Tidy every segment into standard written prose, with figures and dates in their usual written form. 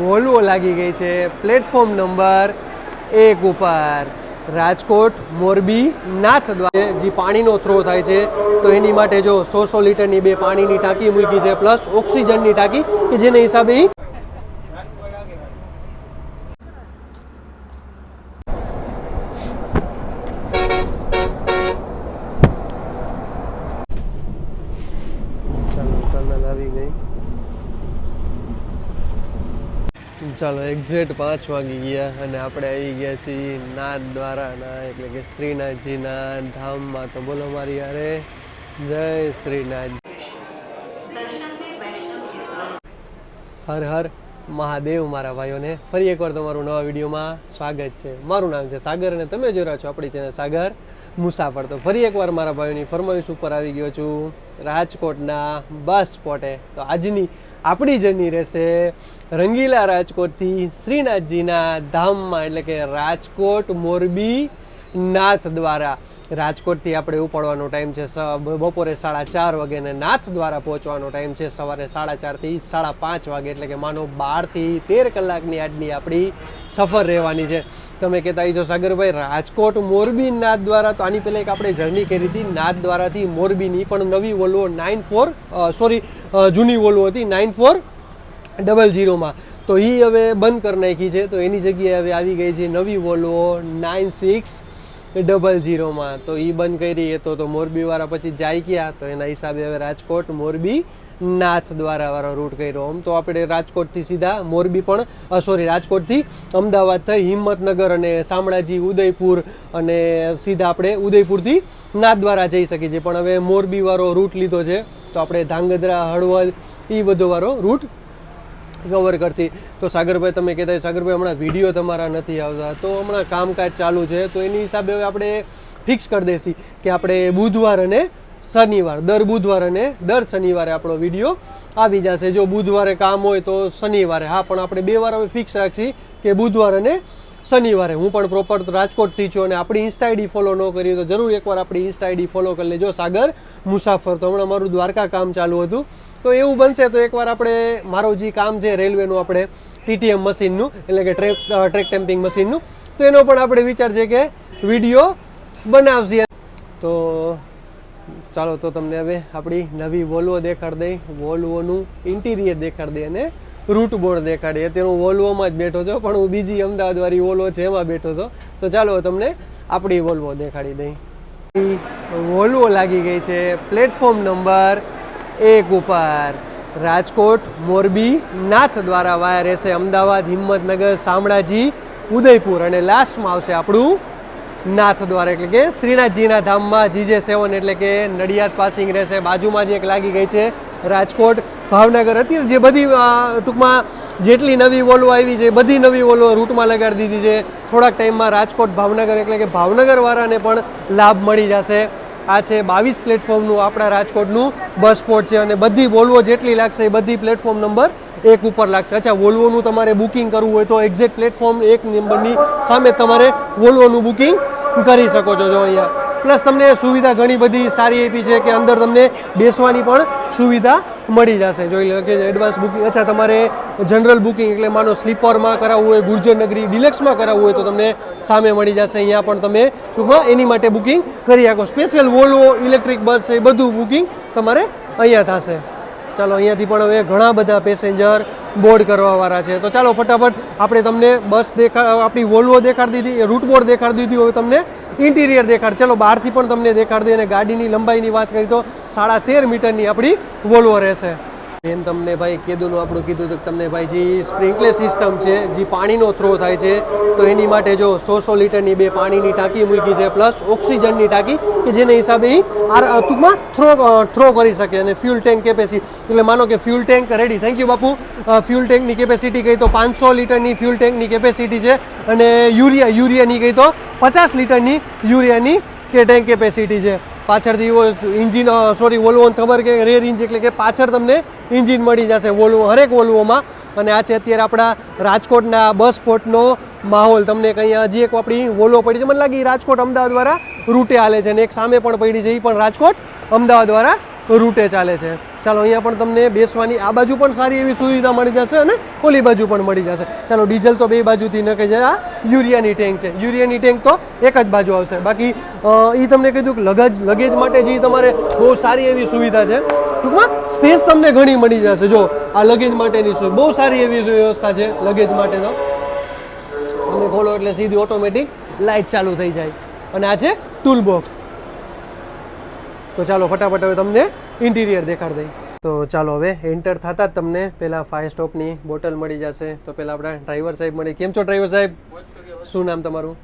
Volvo લાગી ગઈ છે પ્લેટફોર્મ નંબર 1 ઉપર રાજકોટ મોરબી નાથ દ્વારા જે પાણીનો થ્રો થાય છે તો એની માટે જો 100 લીટરની 2 પાણીની ટાંકી મૂકી છે પ્લસ ઓક્સિજનની ટાંકી કે જેના હિસાબે આવી ગઈ। ચાલો એક્ઝેક્ટ 5 વાગી ગયા અને આપણે આવી ગયા છીએ નાથ દ્વારાના એટલે કે શ્રીનાથજીના ધામમાં। તો બોલો મારી યારે જય શ્રીનાથ, હર હર મહાદેવ। મારા ભાઈઓને ફરી એકવાર તમારું નવા વિડીયોમાં સ્વાગત છે। મારું નામ છે સાગર અને તમે જોઈ રહ્યા છો આપણી ચેનલ સાગર મુસાફર। તો ફરી એકવાર મારા ભાઈઓની ફરમાઈશ ઉપર આવી ગયો છું રાજકોટના બસ સ્પોટે। તો આજની આપણી જર્ની રહેશે રંગીલા રાજકોટથી શ્રીનાથજીના ધામમાં એટલે કે રાજકોટ મોરબી નાથ દ્વારા। રાજકોટથી આપણે ઉપડવાનો ટાઈમ છે બપોરે 4:30 વાગે અને નાથ દ્વારા પહોંચવાનો ટાઈમ છે સવારે 4:30 થી 5:30 વાગે એટલે કે માનો 12 થી 13 કલાકની આજની આપણી સફર રહેવાની છે। તમે કહેતા છો સાગરભાઈ રાજકોટ મોરબી નાથ દ્વારા, તો આની પહેલાં એક આપણે જર્ની કરી હતી નાથ દ્વારાથી મોરબીની, પણ નવી વોલ્વો જૂની વોલ્વો હતી 9400માં, તો એ હવે બંધ કરી નાખી છે। તો એની જગ્યાએ હવે આવી ગઈ છે નવી વોલ્વો 9600માં। તો એ બંધ કરી તો મોરબીવાળા પછી જાય ક્યાં, તો એના હિસાબે હવે રાજકોટ મોરબી નાથ દ્વારા વાળો રૂટ કર્યો। આમ તો આપણે રાજકોટથી સીધા મોરબી પણ રાજકોટથી અમદાવાદ થઈ હિંમતનગર અને શામળાજી ઉદયપુર અને સીધા આપણે ઉદયપુરથી નાથ દ્વારા જઈ શકીએ છીએ, પણ હવે મોરબી વાળો રૂટ લીધો છે તો આપણે ધાંગધ્રા હળવદ એ બધો વાળો રૂટ કવર કરશે। તો સાગરભાઈ તમે કહેતા સાગરભાઈ હમણાં વિડીયો તમારા નથી આવતા, તો હમણાં કામકાજ ચાલુ છે તો એની હિસાબે હવે આપણે ફિક્સ કરી દઈશું કે આપણે બુધવાર અને શનિવાર, દર બુધવાર અને દર શનિવારે આપણો વિડીયો આવી જશે। જો બુધવારે કામ હોય તો શનિવારે, હા પણ આપણે 2 વાર હવે ફિક્સ રાખીએ કે બુધવાર અને શનિવારે। હું પણ પ્રોપર રાજકોટથી છું અને આપણી ઇન્સ્ટા આઈડી ફોલો ન કરી તો જરૂર એકવાર આપણી ઇન્સ્ટા આઈડી ફોલો કરી લેજો સાગર મુસાફર। તો હમણાં મારું દ્વારકા કામ ચાલુ હતું તો એવું બનશે તો એકવાર આપણે મારું જે કામ છે રેલવેનું આપણે TTM મશીનનું એટલે કે ટ્રેક ટેમ્પિંગ મશીનનું, તો એનો પણ આપણે વિચાર છે કે વિડીયો બનાવશે। તો ચાલો તો તમને હવે આપણી નવી વોલ્વો દેખાડી દઈ, વોલ્વોનું ઇન્ટિરિયર દેખાડી દઈ અને રૂટ બોર્ડ દેખાડી। અત્યારે હું વોલ્વોમાં જ બેઠો હતો પણ હું બીજી અમદાવાદવાળી વોલ્વો છે એમાં બેઠો હતો। તો ચાલો તમને આપણી વોલ્વો દેખાડી દઈ। વોલ્વો લાગી ગઈ છે પ્લેટફોર્મ નંબર 1 ઉપર રાજકોટ મોરબી નાથ દ્વારા વાયા રહેશે અમદાવાદ હિંમતનગર શામળાજી ઉદયપુર અને લાસ્ટમાં આવશે આપણું નાથ દ્વારા એટલે કે શ્રીનાથજીના ધામમાં GJ7 એટલે કે નડિયાદ પાસિંગ રહેશે। બાજુમાં જ એક લાગી ગઈ છે રાજકોટ ભાવનગર। અત્યારે જે બધી ટૂંકમાં જેટલી નવી વોલ્વો આવી છે બધી નવી વોલ્વો રૂટમાં લગાડી દીધી છે। થોડાક ટાઈમમાં રાજકોટ ભાવનગર એટલે કે ભાવનગરવાળાને પણ લાભ મળી જશે। આ છે 22 પ્લેટફોર્મનું આપણા રાજકોટનું બસ સ્પોટ છે અને બધી વોલ્વો જેટલી લાગશે એ બધી પ્લેટફોર્મ નંબર 1 ઉપર લાગશે। અચ્છા, વોલ્વોનું તમારે બુકિંગ કરવું હોય તો એક્ઝેક્ટ પ્લેટફોર્મ 1 નંબરની સામે તમારે વોલ્વોનું બુકિંગ કરી શકો છો। જો અહીંયા પ્લસ તમને સુવિધા ઘણી બધી સારી આપી છે કે અંદર તમને બેસવાની પણ સુવિધા મળી જશે। જોઈ લો કે એડવાન્સ બુકિંગ, અચ્છા તમારે જનરલ બુકિંગ એટલે માનો સ્લીપરમાં કરાવવું હોય, ગુર્જરનગરી ડિલેક્સમાં કરાવવું હોય તો તમને સામે મળી જશે। અહીંયા પણ તમે ટૂંકમાં એની માટે બુકિંગ કરી શકો। સ્પેશિયલ વોલ્વો ઇલેક્ટ્રિક બસ છે એ બધું બુકિંગ તમારે અહીંયા થશે। ચાલો અહીંયાથી પણ હવે ઘણા બધા પેસેન્જર બોર્ડ કરવાવાળા છે, તો ચાલો ફટાફટ આપણે તમને બસ આપણી વોલ્વો દેખાડી દીધી, રૂટ બોર્ડ દેખાડી દીધી, હવે તમને ઇન્ટિરિયર દેખાડ। ચલો બહારથી પણ તમને દેખાડી દઈએ અને ગાડીની લંબાઈની વાત કરીએ તો 13.5 મીટરની આપણી વોલ્વો રહેશે। એમ તમને ભાઈ કેદુનું આપણું કીધું તો તમને ભાઈ જે સ્પ્રિંકલર સિસ્ટમ છે જે પાણીનો થ્રો થાય છે તો એની માટે જો 100 લીટરની 2 પાણીની ટાંકી મૂકી છે પ્લસ ઓક્સિજનની ટાંકી કે જેના હિસાબે ટૂંકમાં થ્રો કરી શકે। અને ફ્યુલ ટેન્ક કેપેસિટી એટલે માનો કે fuel tank ready, thank you Bapu. Fuel ટેન્કની capacity કહી તો 500 લીટરની ફ્યુલ ટેન્કની કેપેસિટી છે અને યુરિયાની કહી તો 50 લીટરની યુરિયાની કે ટેન્ક કેપેસિટી છે। પાછળથી ઇન્જિન વોલ્વોને ખબર કે રેર ઇન્જિન એટલે કે પાછળ તમને ઇન્જિન મળી જશે વોલ્વો હરેક વોલ્વોમાં। અને આ છે અત્યારે આપણા રાજકોટના બસ સ્પોટનો માહોલ। તમને કંઈ હજી એક આપણી વોલ્વો પડી છે, મને લાગી રાજકોટ અમદાવાદ દ્વારા રૂટે હાલે છે અને એક સામે પણ પડી છે એ પણ રાજકોટ અમદાવાદ દ્વારા રૂટે ચાલે છે. ચાલો અહીંયા પણ તમને બેસવાની આ બાજુ પણ સારી એવી સુવિધા મળી જશે અને ઓલી બાજુ પણ મળી જશે. ચાલો ડીઝલ તો બે બાજુથી ન કહી જાય. આ યુરિયાની ટેન્ક છે. યુરિયાની ટેન્ક તો એક જ બાજુ આવશે. બાકી એ તમને કીધું કે લગેજ માટે જે તમારે બહુ સારી એવી સુવિધા છે. ટૂંકમાં સ્પેસ તમને ઘણી મળી જશે. જો આ લગેજ માટેની બહુ સારી એવી વ્યવસ્થા છે લગેજ માટેનો. તમે ખોલો એટલે સીધી ઓટોમેટિક લાઇટ ચાલુ થઈ જાય. અને આ છે ટૂલ બોક્સ. તો ચાલો ફટાફટ હવે તમને ઇન્ટિરિયર દેખાડી દઈ. તો ચાલો હવે એન્ટર થતા જ તમને પહેલાં 5 સ્ટોપની બોટલ મળી જશે. તો પહેલાં આપણા ડ્રાઈવર સાહેબ મળી. કેમ છો ડ્રાઈવર સાહેબ? શું નામ તમારું?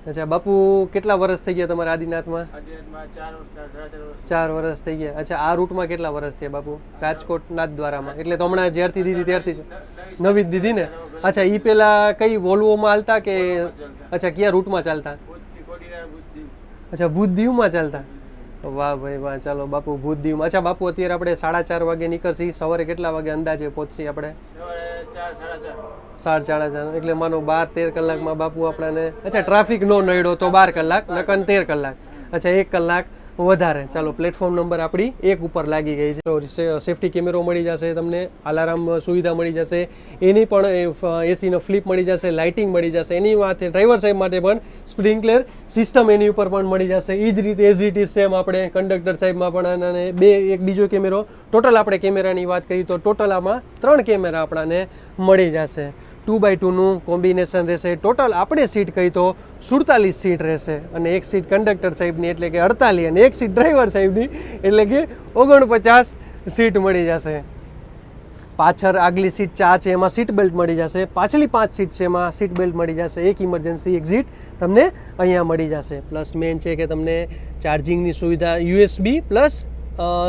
અચ્છા બાપુ, કેટલા વર્ષ થઈ ગયા તમારા આદિનાથમાં? 4 વર્ષ થઈ ગયા. અચ્છા આ રૂટમાં કેટલા વર્ષ થયા બાપુ? રાજકોટ નાથદ્વારામાં. એટલે તો હમણાં જ્યારથી દીધી ત્યારથી નવી જ દીધી ને? અચ્છા એ પહેલાં કઈ વોલ્વોમાં હાલતા કે અચ્છા કયા રૂટમાં ચાલતા? અચ્છા ભૂતદીવમાં ચાલતા. વાહ ભાઈ વાહ. ચાલો બાપુ ભૂતદીવમાં. અચ્છા બાપુ અત્યારે આપણે 4:30 વાગે નીકળશી. સવારે કેટલા વાગે અંદાજે પહોંચશી આપણે? 4:30. એટલે માનો 12-13 કલાકમાં બાપુ આપણાને. અચ્છા ટ્રાફિક નો નડ્યો તો 12 કલાક, નકર 13 કલાક. અચ્છા 1 કલાક વધારે. ચાલો પ્લેટફોર્મ નંબર આપણી 1 ઉપર લાગી ગઈ છે. સેફ્ટી કેમેરો મળી જશે તમને, અલાર્મ સુવિધા મળી જશે, એની પણ એસીનો ફ્લિપ મળી જશે, લાઇટિંગ મળી જશે. એની સાથે ડ્રાઈવર સાહેબ માટે પણ સ્પ્રિંકલર સિસ્ટમ એની ઉપર પણ મળી જશે. એ જ રીતે એઝ ઇટ ઇઝ સેમ આપણે કંડક્ટર સાહેબમાં પણ અને એક બીજો કેમેરો. ટોટલ આપણે કેમેરાની વાત કરીએ તો ટોટલ આમાં 3 કેમેરા આપણાને મળી જશે. 2x2 નું કોમ્બિનેશન રહેશે. ટોટલ આપણે સીટ કહી તો 47 સીટ રહેશે. અને એક સીટ કંડક્ટર સાહેબની એટલે કે 48 અને એક સીટ ડ્રાઈવર સાહેબની એટલે કે 49 સીટ મળી જશે. પાછળ આગલી સીટ 4 છે એમાં સીટ બેલ્ટ મળી જશે. પાછલી 5 સીટ છે એમાં સીટ બેલ્ટ મળી જશે. એક ઇમરજન્સી એક્ઝિટ તમને અહીંયા મળી જશે. પ્લસ મેન છે કે તમને ચાર્જિંગની સુવિધા USB પ્લસ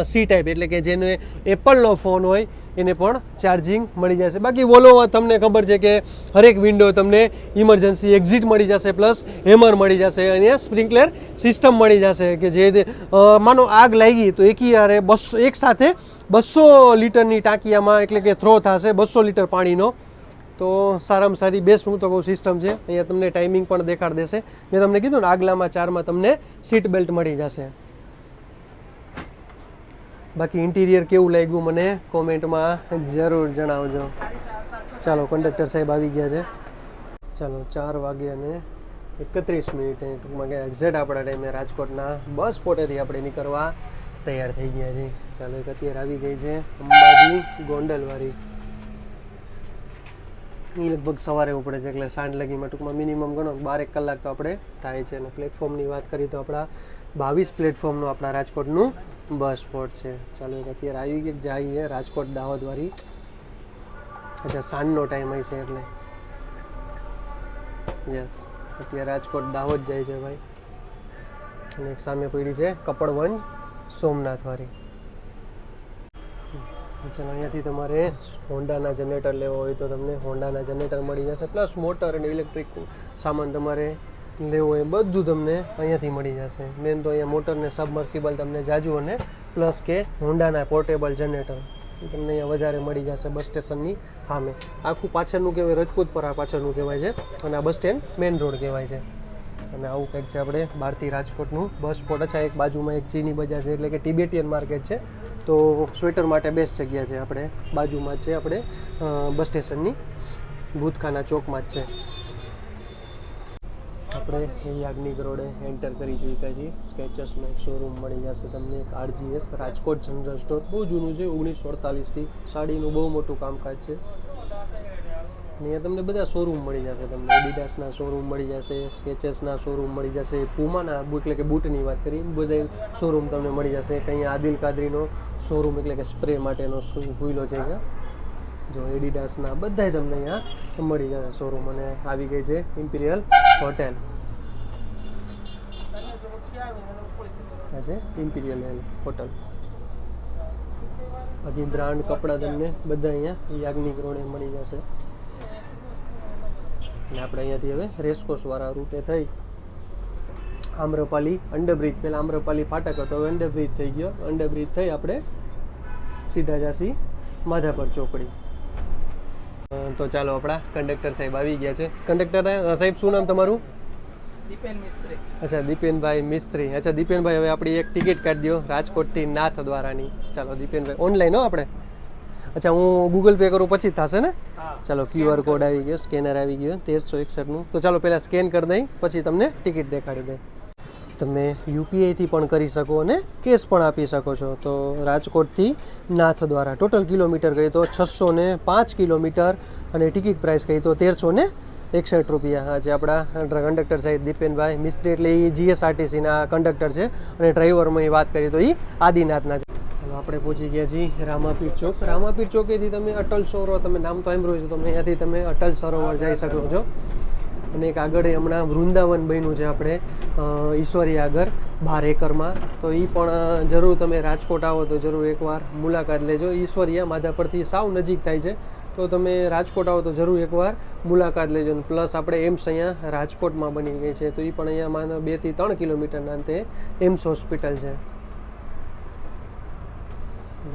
C ટાઈપ એટલે કે જેને એપલનો ફોન હોય એને પણ ચાર્જિંગ મળી જશે. બાકી વોલ્વોમાં તમને ખબર છે કે હરેક વિન્ડો તમને ઇમરજન્સી એક્ઝિટ મળી જશે પ્લસ હેમર મળી જશે. અહીંયા સ્પ્રિંકલર સિસ્ટમ મળી જશે કે જે માનો આગ લાગી તો એકીયારે એક સાથે 200 લીટરની ટાંકીયામાં એટલે કે થ્રો થશે 200 લીટર પાણીનો. તો સારામાં સારી બેસ્ટ હું તો કહું સિસ્ટમ છે. અહીંયા તમને ટાઈમિંગ પણ દેખાડી દેશે. મેં તમને કીધું ને આગલામાં 4માં તમને સીટ બેલ્ટ મળી જશે. બાકી ઇન્ટિરિયર કેવું લાગ્યું મને કોમેન્ટમાં જરૂર જણાવજો. ચાલો કંડક્ટર સાહેબ આવી ગયા છે. ચાલો 4 વાગે અને 31 મિનિટે ટૂંકમાં કે એક્ઝેક્ટ આપણા ટાઈમે રાજકોટના બસ સ્પોટેથી આપણે નીકળવા તૈયાર થઈ ગયા છીએ. ચાલો એક અત્યારે આવી ગઈ છે અંબાજી ગોંડલવાળી. એ લગભગ સવારે ઉપડે છે એટલે સાંજ લગીમાં ટૂંકમાં મિનિમમ ગણો 12 કલાક તો આપણે થાય છે. અને પ્લેટફોર્મની વાત કરીએ તો આપણા 22 પ્લેટફોર્મનું આપણા રાજકોટનું બસ સ્પોટ છે. ચાલો એક અત્યારે આવી ગઈ જઈએ રાજકોટ દાહોદવાળી. અચ્છા સાંજનો ટાઈમ હોય છે એટલે યસ અત્યારે રાજકોટ દાહોદ જાય છે ભાઈ. અને એક સામે પડી છે કપડવંજ સોમનાથવાળી. ચાલો અહીંયાથી તમારે હોન્ડાના જનરેટર લેવો હોય તો તમને હોન્ડાના જનરેટર મળી જશે. પ્લસ મોટર અને ઇલેક્ટ્રિક સામાન તમારે લેવો હોય બધું તમને અહીંયાથી મળી જશે. મેન તો અહીંયા મોટર ને સબમર્સિબલ તમને જાજુ અને પ્લસ કે હોન્ડાના પોર્ટેબલ જનરેટર તમને અહીંયા વધારે મળી જશે બસ સ્ટેશનની સામે. આખું પાછળનું કહેવાય રજપૂતપરા પાછળનું કહેવાય છે અને આ બસ સ્ટેન્ડ મેઇન રોડ કહેવાય છે. અને આવું કંઈક છે આપણે બહારથી રાજકોટનું બસ સ્પોટ. અચ્છા એક બાજુમાં એક ચીની બજાર છે એટલે કે ટિબેટિયન માર્કેટ છે. તો સ્વેટર માટે બેસ્ટ જગ્યા છે. આપણે બાજુમાં જ છે આપણે બસ સ્ટેશનની ભૂતખાના ચોકમાં જ છે. આપણે યાજ્ઞિક રોડે એન્ટર કરી ચૂક્યા છીએ. સ્કેચર્સનો એક શોરૂમ મળી જશે તમને. એક RGS રાજકોટ જનરલ સ્ટોર બહુ જૂનું છે 1948થી. સાડીનું બહુ મોટું કામકાજ છે. અહીંયા તમને બધા શોરૂમ મળી જશે. તમને એડિડાસના શોરૂમ મળી જશે, સ્કેચર્સના શોરૂમ મળી જશે, પુમાના એટલે કે બૂટની વાત કરી બધા શોરૂમ તમને મળી જશે. અહીંયા આદિલ કાદરીનો શોરૂમ એટલે કે સ્પ્રે માટેનો ખુલ્લો છે કે જો એડિડાસના બધાય તમને અહીંયા મળી જશે શોરૂમ. અને આવી ગઈ છે ઇમ્પિરિયલ હોટેલ. આ છે ઇમ્પિરિયલ હોટલ. બાકી બ્રાન્ડ કપડાં તમને બધા અહીંયા યાજ્ઞિક રોડે મળી જશે. અને આપણે અહીંયાથી હવે રેસકોર્સવાળા રૂટે થઈ આમ્રપાલી અંડરબ્રિજ. પહેલાં આમ્રપાલી ફાટક હતો, હવે અંડરબ્રિજ થઈ ગયો. અંડરબ્રિજ થઈ આપણે સીધા જાસી માધાપર ચોકડી. તો ચાલો આપણા કંડક્ટર સાહેબ આવી ગયા છે. કંડક્ટર સાહેબ શું નામ તમારું? દીપેન મિસ્ત્રી. અચ્છા દીપેનભાઈ મિસ્ત્રી. અચ્છા દીપેનભાઈ, હવે આપણી એક ટિકિટ કાઢી દો રાજકોટથી નાથ દ્વારાની. ચાલો દીપેનભાઈ, ઓનલાઈન હો આપણે. અચ્છા હું ગૂગલ પે કરું પછી જ થશે ને? ચાલો QR કોડ આવી ગયો, સ્કેનર આવી ગયો 1361નું. તો ચાલો પહેલાં સ્કેન કરી દઈ, પછી તમને ટિકિટ દેખાડી દઈ. તમે યુપીઆઈથી પણ કરી શકો અને કેશ પણ આપી શકો છો. તો રાજકોટથી નાથ દ્વારા ટોટલ કિલોમીટર કહી તો 605 કિલોમીટર અને ટિકિટ પ્રાઇસ કહી તો 1361 રૂપિયા. આજે આપણા કંડક્ટર સાહેબ દીપેનભાઈ મિસ્ત્રી, એટલે એ GSRTCના કંડક્ટર છે અને ડ્રાઈવરમાં વાત કરીએ તો એ આદિનાથના છે. આપણે પહોંચી ગયા છીએ રામાપીર ચોક. રામાપીર ચોકેથી તમે અટલ સરોવર, તમે નામ તો સાંભળ્યું છે, તમે અહીંયાથી તમે અટલ સરોવર જઈ શકો છો. અને એક આગળ હમણાં વૃંદાવન બન્યું છે આપણે ઈશ્વરી આગળ 12 એકરમાં. તો એ પણ જરૂર તમે રાજકોટ આવો તો જરૂર એકવાર મુલાકાત લેજો. ઈશ્વરિયા માધાપરથી સાવ નજીક થાય છે, તો તમે રાજકોટ આવો તો જરૂર એકવાર મુલાકાત લેજો. અને પ્લસ આપણે એમ્સ અહીંયા રાજકોટમાં બની ગઈ છે, તો એ પણ અહીંયા માનો 2 થી 3 કિલોમીટરના અંતે એમ્સ હોસ્પિટલ છે.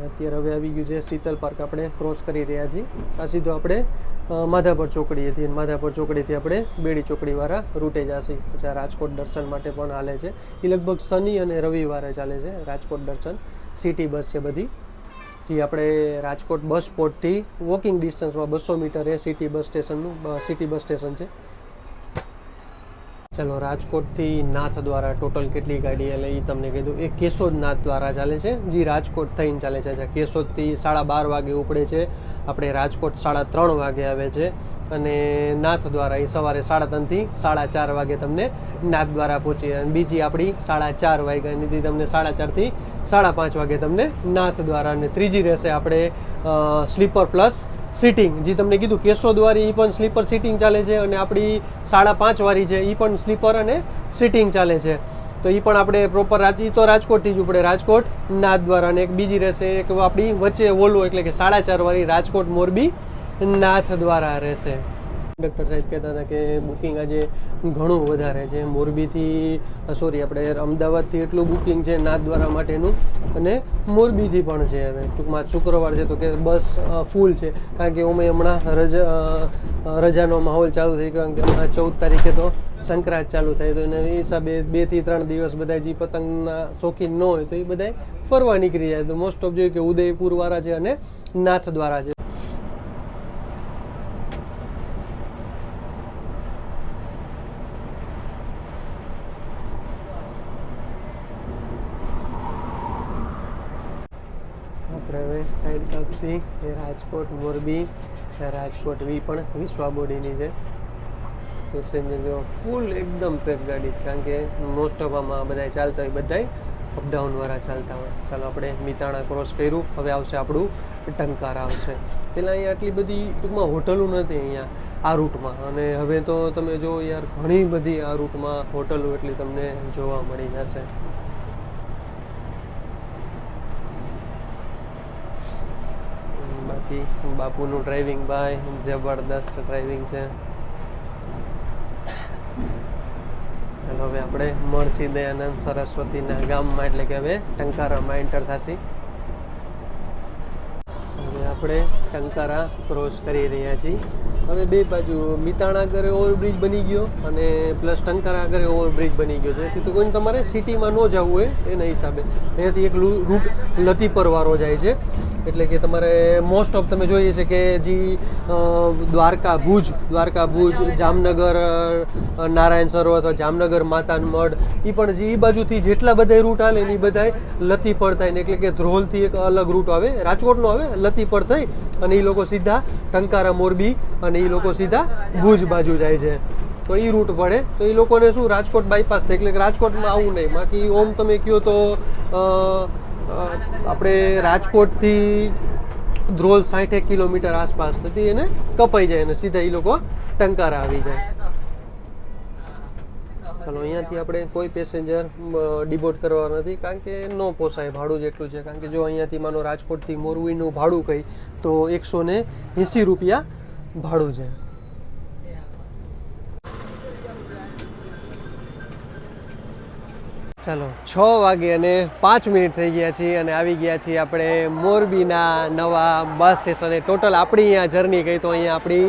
અત્યારે હવે આવી ગયું છે શીતલ પાર્ક, આપણે ક્રોસ કરી રહ્યા છીએ. આ સીધો આપણે માધાપર ચોકડીએથી, માધાપર ચોકડીથી આપણે બેડી ચોકડીવાળા રૂટે જશે. પછી રાજકોટ દર્શન માટે પણ હાલે છે. એ લગભગ શનિ અને રવિવારે ચાલે છે રાજકોટ દર્શન. સિટી બસ છે બધી, જે આપણે રાજકોટ બસ સ્પોટથી વોકિંગ ડિસ્ટન્સમાં 200 મીટર એ સિટી બસ સ્ટેશનનું સિટી બસ સ્ટેશન છે. ચાલો રાજકોટથી નાથ દ્વારા ટોટલ કેટલી ગાડી એટલે એ તમને કીધું. એ કેશોદ નાથ દ્વારા ચાલે છે, જે રાજકોટ થઈને ચાલે છે. કેશોદથી 12:30 વાગે ઉપડે છે, આપણે રાજકોટ 3:30 વાગે આવે છે. અને નાથ દ્વારા એ સવારે 3:30 થી 4:30 વાગે તમને નાથ દ્વારા પહોંચી. અને બીજી આપણી 4:30 વાગ્યાની તમને 4:30 થી 5:30 વાગે તમને નાથ દ્વારા. અને ત્રીજી રહેશે આપણે સ્લીપર પ્લસ સીટિંગ, જે તમને કીધું કેશોદ વાળી એ પણ સ્લીપર સીટિંગ ચાલે છે, અને આપણી 5:30 વાળી છે એ પણ સ્લીપર અને સીટિંગ ચાલે છે. તો એ પણ આપણે પ્રોપર તો રાજકોટથી જ ઉપડે, રાજકોટ નાથ દ્વારા. અને એક બીજી રહેશે એક આપણી વચ્ચે વોલ્વો, એટલે કે 4:30 વાળી રાજકોટ મોરબી નાથ દ્વારા રહેશે. કંડક્ટર સાહેબ કહેતા હતા કે બુકિંગ આજે ઘણું વધારે છે. મોરબીથી આપણે અમદાવાદથી એટલું બુકિંગ છે નાથ દ્વારા માટેનું, અને મોરબીથી પણ છે. હવે ટૂંકમાં શુક્રવાર છે તો કે બસ ફૂલ છે, કારણ કે અમે હમણાં રજાનો માહોલ ચાલુ થઈ ગયો. કારણ કે હમણાં 14 તારીખે તો સંક્રાંત ચાલુ થાય, તો એના હિસાબે 2 થી 3 દિવસ બધા જે પતંગના શોખીન ન હોય તો એ બધા ફરવા નીકળી જાય. તો મોસ્ટ ઓફ જોયું કે ઉદયપુર વાળા છે અને નાથ દ્વારા છે. આપણે હવે સાઈડ કાપસી એ રાજકોટ મોરબી, રાજકોટ પણ વિશ્વા બોડીની છે. પેસેન્જર જો ફૂલ એકદમ પેક ગાડી છે, કારણ કે મોસ્ટ ઓફ આમાં બધા ચાલતા હોય, બધા અપડાઉનવાળા ચાલતા હોય. ચાલો આપણે મિતાણા ક્રોસ કર્યું, હવે આવશે આપણું ટંકારા આવશે. પહેલાં અહીંયા આટલી બધી ટૂંકમાં હોટલો નથી અહીંયા આ રૂટમાં, અને હવે તો તમે જો યાર ઘણી બધી આ રૂટમાં હોટલો એટલી તમને જોવા મળી જશે. બાકી બાપુનું ડ્રાઇવિંગ ભાઈ જબરદસ્ત ડ્રાઇવિંગ છે. ચાલો હવે આપણે મહર્ષિ દયાનંદ સરસ્વતીના ગામમાં, એટલે કે હવે ટંકારામાં એન્ટર થશી. હવે આપણે ટંકારા ક્રોસ કરી રહ્યા છીએ. હવે બે બાજુ મિતાણા આગળ ઓવરબ્રિજ બની ગયો અને પ્લસ ટંકારા આગળ ઓવરબ્રિજ બની ગયો છે. તેથી તો કોઈને તમારે સિટીમાં ન જવું હોય એના હિસાબે અહીંયાથી એક રૂટ લતીપરવાળો જાય છે. એટલે કે તમારે મોસ્ટ ઓફ તમે જોઈએ છે કે જે દ્વારકા ભુજ, જામનગર નારાયણ સરોવર અથવા જામનગર માતાન મઢ, એ પણ જે એ બાજુથી જેટલા બધા રૂટ હાલે ને એ બધા લતીપર થાય ને, એટલે કે ધ્રોલથી એક અલગ રૂટ આવે, રાજકોટનો આવે, લતીપર થઈ અને એ લોકો સીધા ટંકારા મોરબી અને એ લોકો સીધા ભુજ બાજુ જાય છે. તો એ રૂટ પડે. તો એ લોકોને શું રાજકોટ બાયપાસ થાય, એટલે કે રાજકોટમાં આવું નહીં. બાકી ઓમ તમે કહો તો આપણે રાજકોટથી ધ્રોલ 60 કિલોમીટર આસપાસ થતી એને કપાઈ જાય અને સીધા એ લોકો ટંકારા આવી જાય. ચાલો અહીંયાથી આપણે કોઈ પેસેન્જર ડિબોર્ડ કરવા નથી, કારણ કે ન પોસાય, ભાડું જ એટલું છે. કારણ કે જો અહીંયાથી માનો રાજકોટથી મોરબીનું ભાડું કહી તો 180 રૂપિયા ભાડું છે. ચાલો 6 વાગે અને 5 મિનિટ થઈ ગયા છીએ અને આવી ગયા છીએ આપણે મોરબીના નવા બસ સ્ટેશને. ટોટલ આપણી અહીંયા જર્ની કહી તો અહીંયા આપણી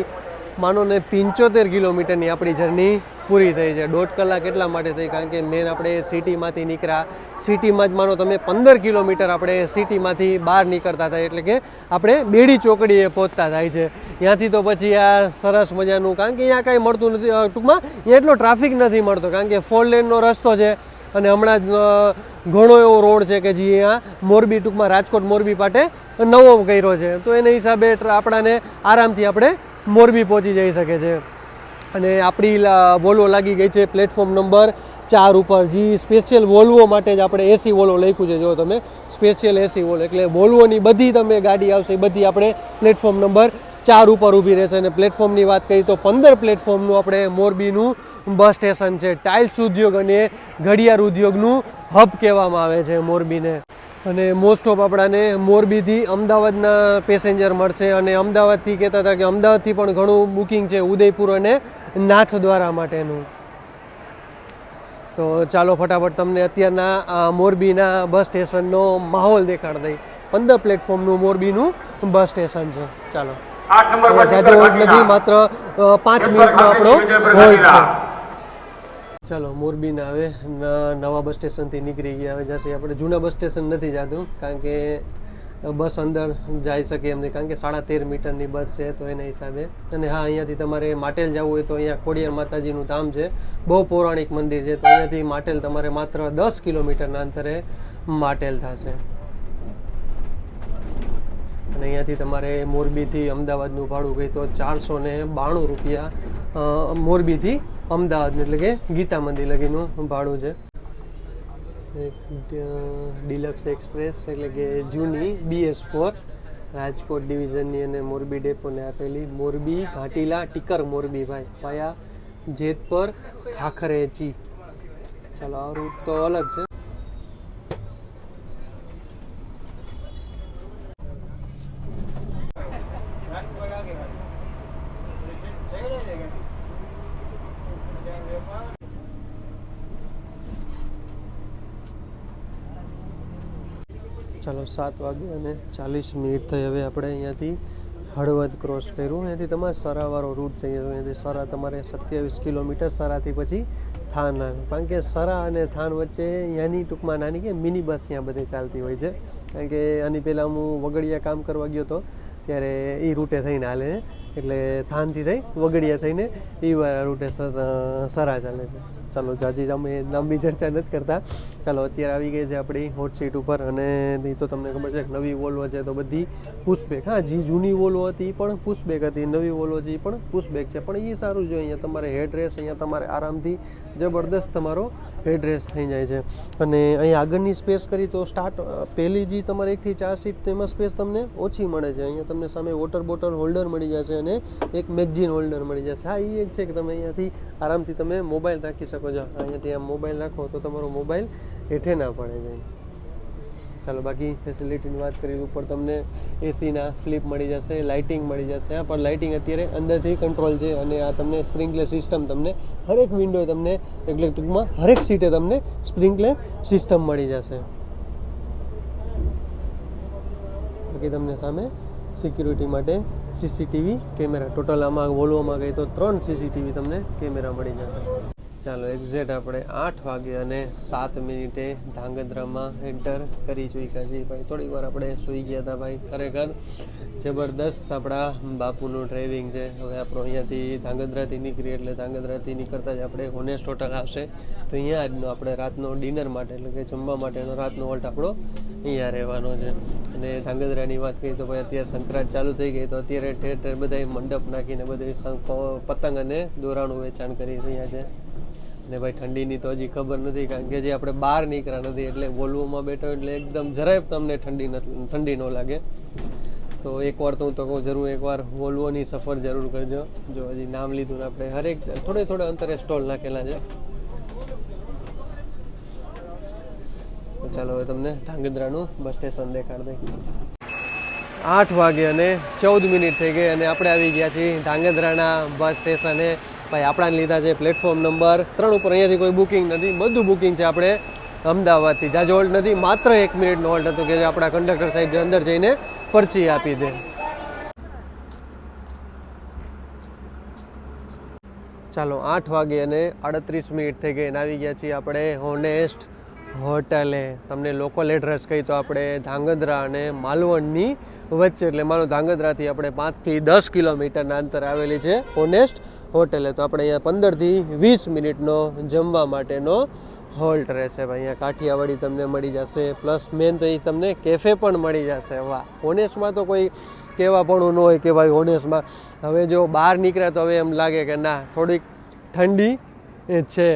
માનો ને 75 કિલોમીટરની આપણી જર્ની પૂરી થઈ છે. 1.5 કલાક એટલા માટે થઈ કારણ કે મેન આપણે સિટીમાંથી નીકળ્યા, સિટીમાં જ માનો તમે 15 કિલોમીટર આપણે સિટીમાંથી બહાર નીકળતા થાય એટલે કે આપણે બેડી ચોકડીએ પહોંચતા થાય છે. ત્યાંથી તો પછી આ સરસ મજાનું, કારણ કે અહીંયા કાંઈ મળતું નથી, ટૂંકમાં અહીંયા એટલો ટ્રાફિક નથી મળતો કારણ કે 4 લેનનો રસ્તો છે અને હમણાં જ ઘણો એવો રોડ છે કે જે અહીંયા મોરબી, ટૂંકમાં રાજકોટ મોરબી પાટે નવો કર્યો છે. તો એના હિસાબે આપણાને આરામથી આપણે મોરબી પહોંચી જઈ શકે છે. અને આપણી વોલ્વો લાગી ગઈ છે પ્લેટફોર્મ નંબર 4 ઉપર. જે સ્પેશિયલ વોલ્વો માટે જ આપણે એસી વોલ્વો લખ્યું છે. જો તમે સ્પેશિયલ એસી વોલ્વો એટલે વોલ્વોની બધી તમે ગાડી આવશે, બધી આપણે પ્લેટફોર્મ નંબર 4 ઉપર ઊભી રહેશે. અને પ્લેટફોર્મની વાત કરીએ તો 15 પ્લેટફોર્મનું આપણે મોરબીનું બસ સ્ટેશન છે. ટાઇલ્સ ઉદ્યોગ અને ઘડિયાળ ઉદ્યોગનું હબ કહેવામાં આવે છે મોરબીને. અને મોસ્ટ ઓફ આપણાને મોરબીથી અમદાવાદના પેસેન્જર મળશે. અને અમદાવાદથી કહેતા હતા કે અમદાવાદથી પણ ઘણું બુકિંગ છે ઉદયપુર અને નાથદ્વારા માટેનું. તો ચાલો ફટાફટ તમને અત્યારના મોરબીના બસ સ્ટેશનનો માહોલ દેખાડ દઈ. 15 પ્લેટફોર્મનું મોરબીનું બસ સ્ટેશન છે. ચાલો, જાજો હોલ્ડ નથી, માત્ર 5 મિનિટનો આપણો હોલ્ડ છે. ચાલો, મોરબીના હવે નવા બસ સ્ટેશનથી નીકળી ગયા. હવે જશે આપણે જૂના બસ સ્ટેશન નથી જતું કારણ કે બસ અંદર જઈ શકે એમ નહીં, કારણ કે 13.5 મીટરની બસ છે. તો એના હિસાબે. અને હા, અહીંયાથી તમારે માટેલ જવું હોય તો અહીંયા ખોડિયાર માતાજીનું ધામ છે, બહુ પૌરાણિક મંદિર છે. તો અહીંયાથી માટેલ તમારે માત્ર 10 કિલોમીટરના અંતરે માટેલ થશે. અને અહીંયાથી તમારે મોરબીથી અમદાવાદનું ભાડું કહી તો 492 રૂપિયા મોરબીથી અમદાવાદ, એટલે કે ગીતા મંદિર લગીનું ભાડું છે. ડિલક્સ એક્સપ્રેસ એટલે કે જૂની BS4 રાજકોટ ડિવિઝનની અને મોરબી ડેપોને આપેલી. મોરબી ઘાટીલા ટીકર મોરબી ભાઈ પાયા જેતપર ખાખરેચી. ચાલો, આ રૂટ તો અલગ છે. ચાલો, 7:40 થઈ. હવે આપણે અહીંયાથી હળવદ ક્રોસ કર્યું. અહીંયાથી તમારે સરાવાળો રૂટ જઈએ તો અહીંયાથી સરા તમારે 27 કિલોમીટર, સરાથી પછી થાન આવે. કારણ કે સરા અને થાન વચ્ચે અહીંયાની ટૂંકમાં નાની કે મિની બસ ત્યાં બધે ચાલતી હોય છે. કારણ કે આની પહેલાં હું વગડિયા કામ કરવા ગયો હતો ત્યારે એ રૂટે થઈને હાલે છે. એટલે થાનથી થઈ વગડિયા થઈને એ વાળા રૂટે સરા ચાલે છે. ચાલો, જાજી અમે લાંબી ચર્ચા નથી કરતા. ચાલો, અત્યારે આવી ગઈ છે આપણી હોટ સીટ ઉપર. અને નહીં તો તમને ખબર છે કે નવી વોલ્વો છે તો બધી પુશબેક. હા, જે જૂની વોલ્વો હતી એ પણ પુશબેક હતી, નવી વોલ્વો છે એ પણ પુશબેક છે. પણ એ સારું છે, અહીંયા તમારે હેડરેસ્ટ, અહીંયા તમારે આરામથી જબરદસ્ત તમારો હેડરેસ્ટ થઈ જાય છે. અને અહીં આગળની સ્પેસ કરી તો પહેલી જે તમારે 1 થી 4 સીટ તેમાં સ્પેસ તમને ઓછી મળે છે. અહીંયા તમને સામે વોટર બોટલ હોલ્ડર મળી જશે અને એક મેગઝીન હોલ્ડર મળી જશે. હા, એ એક છે કે તમે અહીંયાથી આરામથી તમે મોબાઈલ રાખી શકો છો. અહીંયાથી આમ મોબાઈલ રાખો તો તમારો મોબાઈલ હેઠે ના પડે જાય. ચાલો, બાકી ફેસિલિટીની વાત કરીએ તો ઉપર તમને એસીના ફ્લિપ મળી જશે, લાઇટિંગ મળી જશે. હા, પણ લાઇટિંગ અત્યારે અંદરથી કંટ્રોલ છે. અને આ તમને સ્પ્રિંકલર સિસ્ટમ તમને હરેક વિન્ડોએ તમને, એટલે ટૂંકમાં હરેક સીટે તમને સ્પ્રિંકલર સિસ્ટમ મળી જશે. બાકી તમને સામે સિક્યુરિટી માટે CCTV કેમેરા, ટોટલ આમાં વોલ્વોમાં ગઈ તો 3 CCTV તમને કેમેરા મળી જશે. ચાલો, એક્ઝેક્ટ આપણે 8:07 ધાંગધ્રામાં એન્ટર કરી ચૂક્યા છીએ ભાઈ. થોડીક વાર આપણે સૂઈ ગયા હતા ભાઈ. ખરેખર જબરદસ્ત આપણા બાપુનું ડ્રાઇવિંગ છે. હવે આપણો અહીંયાથી ધાંગધ્રાથી નીકળીએ એટલે ધાંગધ્રાથી નીકળતા જ આપણે હોનેસ્ટ હોટલ આવશે. તો અહીંયા આજનો આપણે રાતનો ડિનર માટે, એટલે કે જમવા માટેનો રાતનો હોલ્ટ આપણો અહીંયા રહેવાનો છે. અને ધાંગધ્રાની વાત કરીએ તો ભાઈ અત્યારે સંક્રાંત ચાલુ થઈ ગઈ, તો અત્યારે ઠેર ઠેર બધાય મંડપ નાખીને બધે પતંગ અને દોરાનું વેચાણ કરી રહ્યા છે. અને ભાઈ ઠંડીની તો હજી ખબર નથી, કારણ કે જે આપણે બહાર નીકળ્યા નથી. એટલે વોલ્વોમાં બેઠો એટલે એકદમ જરાય તમને ઠંડી ન લાગે. તો એકવાર તો હું તો કહું, જરૂર એકવાર વોલ્વોની સફર જરૂર કરજો. જો હજી નામ લીધું ને આપણે હરેક થોડે અંતરે સ્ટોલ નાખેલા છે. તો ચાલો, હવે તમને ધાંગધ્રાનું બસ સ્ટેશન દેખાડ દઈ. 8:14 થઈ ગઈ અને આપણે આવી ગયા છીએ ધાંગધ્રાના બસ સ્ટેશને. ભાઈ આપણાને લીધા છે પ્લેટફોર્મ નંબર 3 ઉપર. અહીંયાથી કોઈ બુકિંગ નથી, બધું બુકિંગ છે આપણે અમદાવાદથી. જાજો હોલ્ડ નથી, માત્ર 1 મિનિટનો હોલ્ડ હતો કે આપણા કંડક્ટર સાહેબ અંદર જઈને પરચી આપી દે. ચાલો 8:38 થઈ ગઈ અને આવી ગયા છીએ આપણે હોનેસ્ટ હોટલે. તમને લોકલ એડ્રેસ કહી તો આપણે ધાંગધ્રા અને માલવણની વચ્ચે, એટલે માનો ધાંગધ્રાથી આપણે 5 થી 10 કિલોમીટરના અંતરે આવેલી છે હોનેસ્ટ હોટલે. તો આપણે અહીંયા 15 થી 20 મિનિટનો જમવા માટેનો હોલ્ટ રહેશે ભાઈ. અહીંયા કાઠિયાવાડી તમને મળી જશે, પ્લસ મેન તો એ તમને કેફે પણ મળી જશે. વાહ, હોનેસ્ટમાં તો કોઈ કહેવા પણ ન હોય કે ભાઈ હોનેસ્ટમાં હવે જો બહાર નીકળ્યા તો હવે એમ લાગે કે ના થોડીક ઠંડી છે.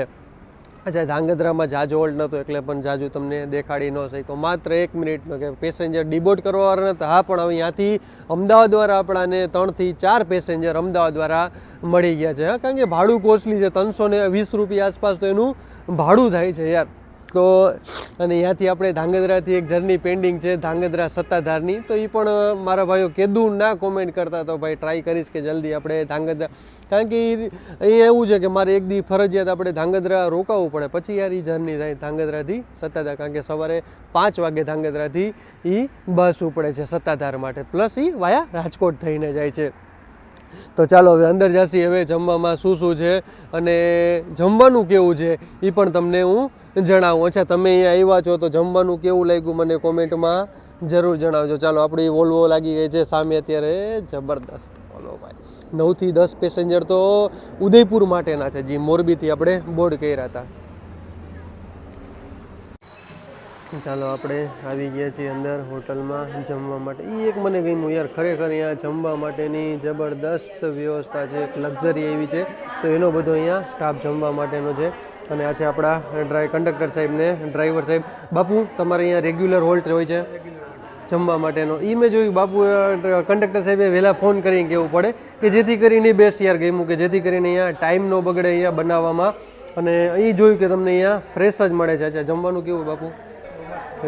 અચ્છા, ધાંગધ્રામાં જાજો હોલ્ટ નહોતો એટલે પણ જાજુ તમને દેખાડી ન શક્યો. માત્ર 1 મિનિટનો કે પેસેન્જર ડિબોર્ડ કરવાવાળા નહોતા. હા, પણ હવે અહીંયાથી અમદાવાદ દ્વારા આપણાને 3 થી 4 પેસેન્જર અમદાવાદ દ્વારા મળી ગયા છે. હા, કારણ કે ભાડું કોસ્ટલી છે, 320 રૂપિયા આસપાસ તો એનું ભાડું થાય છે યાર. તો અને અહીંયાથી આપણે ધાંગધ્રાથી એક જર્ની પેન્ડિંગ છે ધાંગધ્રા સત્તાધારની, તો એ પણ મારા ભાઈઓ કીધું ના કોમેન્ટ કરતા તો ભાઈ ટ્રાય કરીશ કે જલ્દી આપણે ધાંગધ્રા, કારણ કે અહીંયા એવું છે કે મારે એક દી ફરજિયાત આપણે ધાંગધ્રા રોકાવું પડે, પછી યાર એ જર્ની થાય ધાંગધ્રાથી સત્તાધાર, કારણ કે સવારે 5 વાગે ધાંગધ્રાથી એ બસ ઉપડે છે સત્તાધાર માટે, પ્લસ એ વાયા રાજકોટ થઈને જાય છે. તો ચાલો હવે અંદર જશી. હવે જમવામાં શું શું છે અને જમવાનું કેવું છે એ પણ તમને હું જણાવું. અચ્છા, તમે અહીંયા આવ્યા છો તો જમવાનું કેવું લાગ્યું મને કોમેન્ટમાં જરૂર જણાવજો. ચાલો, આપણી વોલ્વો લાગી ગઈ છે સામે અત્યારે, જબરદસ્ત. બોલો ભાઈ, 9 થી 10 પેસેન્જર તો ઉદયપુર માટેના છે, જે મોરબીથી આપણે બોર્ડ કર્યા હતા. ચાલો, આપણે આવી ગયા છીએ અંદર હોટલમાં જમવા માટે. એ એક મને ગમ્યું યાર, ખરેખર અહીંયા જમવા માટેની જબરદસ્ત વ્યવસ્થા છે, એક લક્ઝરી એવી છે. તો એનો બધો અહીંયા સ્ટાફ જમવા માટેનો છે. અને આ છે આપણા કંડક્ટર સાહેબને ડ્રાઈવર સાહેબ. બાપુ, તમારે અહીંયા રેગ્યુલર હોલ્ટ હોય છે જમવા માટેનો? એ મેં જોયું બાપુ, કંડક્ટર સાહેબે વહેલા ફોન કરીને કહેવું પડે કે જેથી કરીને બેસ્ટ યાર ગમ્યું, કે જેથી કરીને અહીંયા ટાઈમ ન બગડે અહીંયા બનાવવામાં. અને એ જોયું કે તમને અહીંયા ફ્રેશ જ મળે છે. અચ્છા, જમવાનું કેવું બાપુ?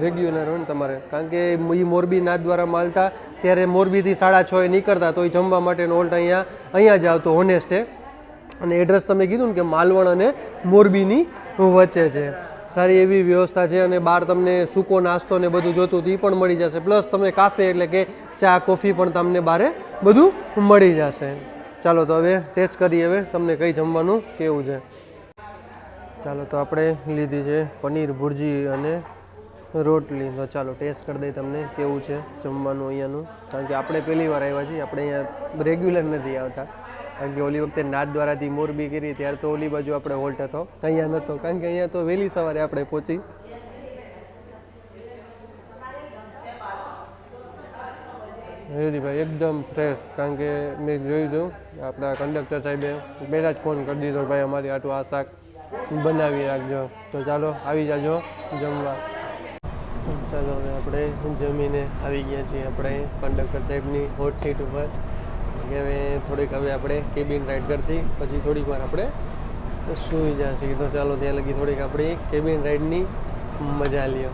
રેગ્યુલર હોય ને તમારે, કારણ કે એ મોરબી નાથદ્વારા માલતા ત્યારે મોરબીથી 6:30 નીકળતા, તો એ જમવા માટેનો હોલ્ટ અહીંયા જ આવતો હોનેસ્ટે. અને એડ્રેસ તમે કીધું ને કે માલવણ અને મોરબીની વચ્ચે છે. સારી એવી વ્યવસ્થા છે. અને બહાર તમને સૂકો નાસ્તો ને બધું જોતું તો એ પણ મળી જશે, પ્લસ તમને કાફે એટલે કે ચા કોફી પણ તમને બહારે બધું મળી જશે. ચાલો, તો હવે ટેસ્ટ કરીએ હવે તમને કઈ જમવાનું કેવું છે. ચાલો, તો આપણે લીધી છે પનીર ભુરજી અને રોટલી. તો ચાલો ટેસ્ટ કરી દઈએ તમને કેવું છે જમવાનું અહીંયાનું, કારણ કે આપણે પહેલી વાર આવ્યા છીએ, આપણે અહીંયા રેગ્યુલર નથી આવતા. કારણ કે ઓલી વખતે નાથદ્વારાથી મોરબી કરી ત્યારે તો ઓલી બાજુ આપણે હોલ્ટ હતો, અહીંયા નહોતો, કારણ કે અહીંયા તો વહેલી સવારે આપણે પહોંચી. ભાઈ એકદમ ફ્રેશ, કારણ કે મેં જોયું હતું આપણા કંડક્ટર સાહેબે પહેલાં જ ફોન કરી દીધો, ભાઈ અમારી આટલું આ શાક બનાવી રાખજો. તો ચાલો આવી જાજો જમવા. ચાલો, હવે આપણે જમીને આવી ગયા છીએ આપણે કંડક્ટર સાહેબની હોટ સીટ ઉપર. હવે થોડીક હવે આપણે કેબિન રાઈડ કરશી, પછી થોડીક વાર આપણે સૂઈ જશી. તો ચાલો ત્યાં લગી થોડીક આપણી કેબિન રાઈડની મજા લ્યો.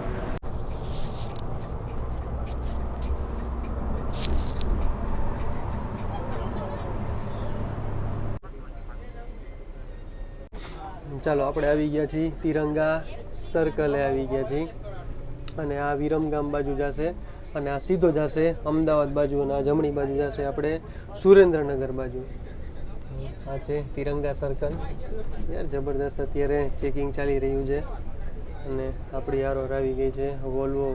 ચાલો, આપણે આવી ગયા છીએ તિરંગા સર્કલે આવી ગયા છીએ. અને આ વિરમગામ બાજુ જશે, અને આ સીધો જશે અમદાવાદ બાજુ, અને આ જમણી બાજુ જશે આપણે સુરેન્દ્રનગર બાજુ. આ છે તિરંગા સર્કલ. યાર જબરદસ્ત, અત્યારે ચેકિંગ ચાલી રહ્યું છે. અને આપણી યારો આવી ગઈ છે વોલ્વો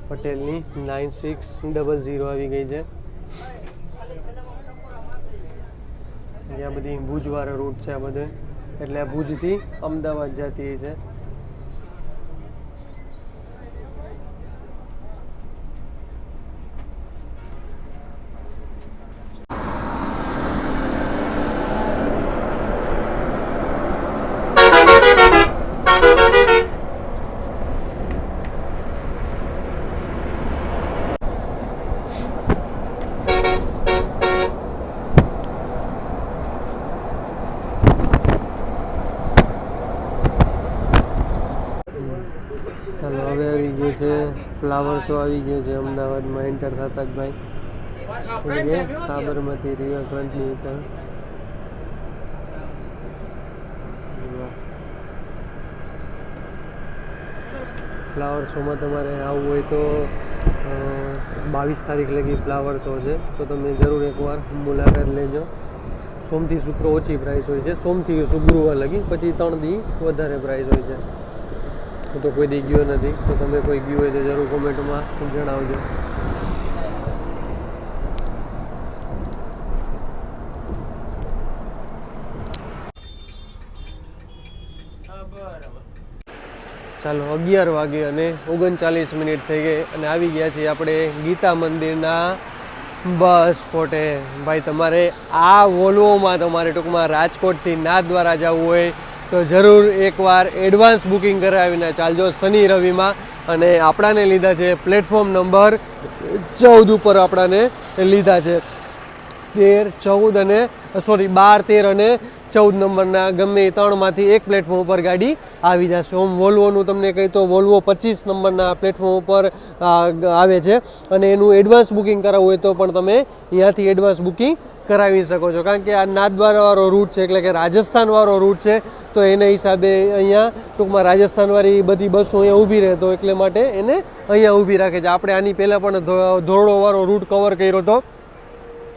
પટેલની 9600 આવી ગઈ છે. ત્યાં બધી ભુજવાળો રૂટ છે આ બધે, એટલે આ ભુજથી અમદાવાદ જતી છે. ચાલો, હવે આવી ગયું છે ફ્લાવર શો આવી ગયો છે અમદાવાદમાં એન્ટર થતા જ ભાઈ, એટલે સાબરમતી રિવરફ્રન્ટની ઉપર. ફ્લાવર શોમાં તમારે આવવું હોય તો 22 તારીખ લગી ફ્લાવર શો છે, તો તમે જરૂર એકવાર મુલાકાત લેજો. સોમથી શુક્ર ઓછી પ્રાઇસ હોય છે, સોમથી ગુરુવાર લગી, પછી 3 દી વધારે પ્રાઇસ હોય છે. હું તો કોઈ દી ગયો નથી, તો તમે કોઈ ગયું હોય તો જરૂર કોમેન્ટમાં જણાવજો. ચાલો 11 વાગે અને 39 મિનિટ થઈ ગઈ અને આવી ગયા છીએ આપણે ગીતા મંદિરના બસ સ્પોટે. ભાઈ તમારે આ વોલ્વોમાં તમારે ટૂંકમાં રાજકોટથી નાથદ્વારા જવું હોય તો જરૂર એકવાર એડવાન્સ બુકિંગ કરાવીને ચાલજો શનિ રવિમાં. અને આપણાને લીધા છે પ્લેટફોર્મ નંબર 14 ઉપર આપણાને લીધા છે. 12, 13 અને 14 નંબરના ગમે એ 3માંથી એક પ્લેટફોર્મ ઉપર ગાડી આવી જશે. ઓમ વોલ્વોનું તમને કહી તો વોલ્વો 25 નંબરના પ્લેટફોર્મ ઉપર આવે છે અને એનું એડવાન્સ બુકિંગ કરાવવું હોય તો પણ તમે અહીંયાથી એડવાન્સ બુકિંગ કરાવી શકો છો. કારણ કે આ નાથદ્વારાવાળો રૂટ છે, એટલે કે રાજસ્થાનવાળો રૂટ છે, તો એના હિસાબે અહીંયા ટૂંકમાં રાજસ્થાનવાળી બધી બસો અહીંયા ઊભી રહે, તો એટલે માટે એને અહીંયા ઊભી રાખે છે. આપણે આની પહેલાં પણ ધોરડોવાળો રૂટ કવર કર્યો હતો,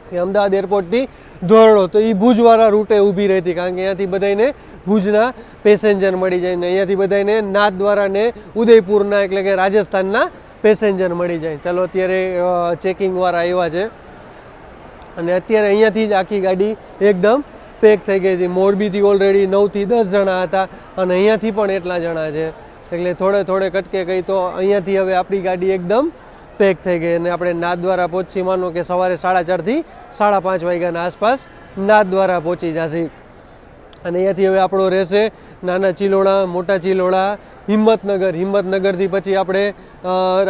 કે અમદાવાદ એરપોર્ટથી ધોરડો, તો એ ભુજવાળા રૂટે ઊભી રહેતી, કારણ કે અહીંયાથી બધાને ભુજના પેસેન્જર મળી જાય ને અહીંયાથી બધાને નાથદ્વારા ને ઉદયપુરના એટલે કે રાજસ્થાનના પેસેન્જર મળી જાય. ચાલો અત્યારે ચેકિંગવાળા આવ્યા છે અને અત્યારે અહીંયાથી જ આખી ગાડી એકદમ પેક થઈ ગઈ હતી. મોરબીથી ઓલરેડી 9 થી 10 જણા હતા અને અહીંયાથી પણ એટલા જણા છે, એટલે થોડે કટકે કહી તો અહીંયાથી હવે આપણી ગાડી એકદમ પેક થઈ ગઈ અને આપણે નાથદ્વારા પહોંચી, માનો કે સવારે 4:30 થી 5:30 વાગ્યાના આસપાસ નાથદ્વારા પહોંચી જશે. અને અહીંયાથી હવે આપણો રહેશે નાના ચિલોડા, મોટા ચિલોડા, હિંમતનગરથી પછી આપણે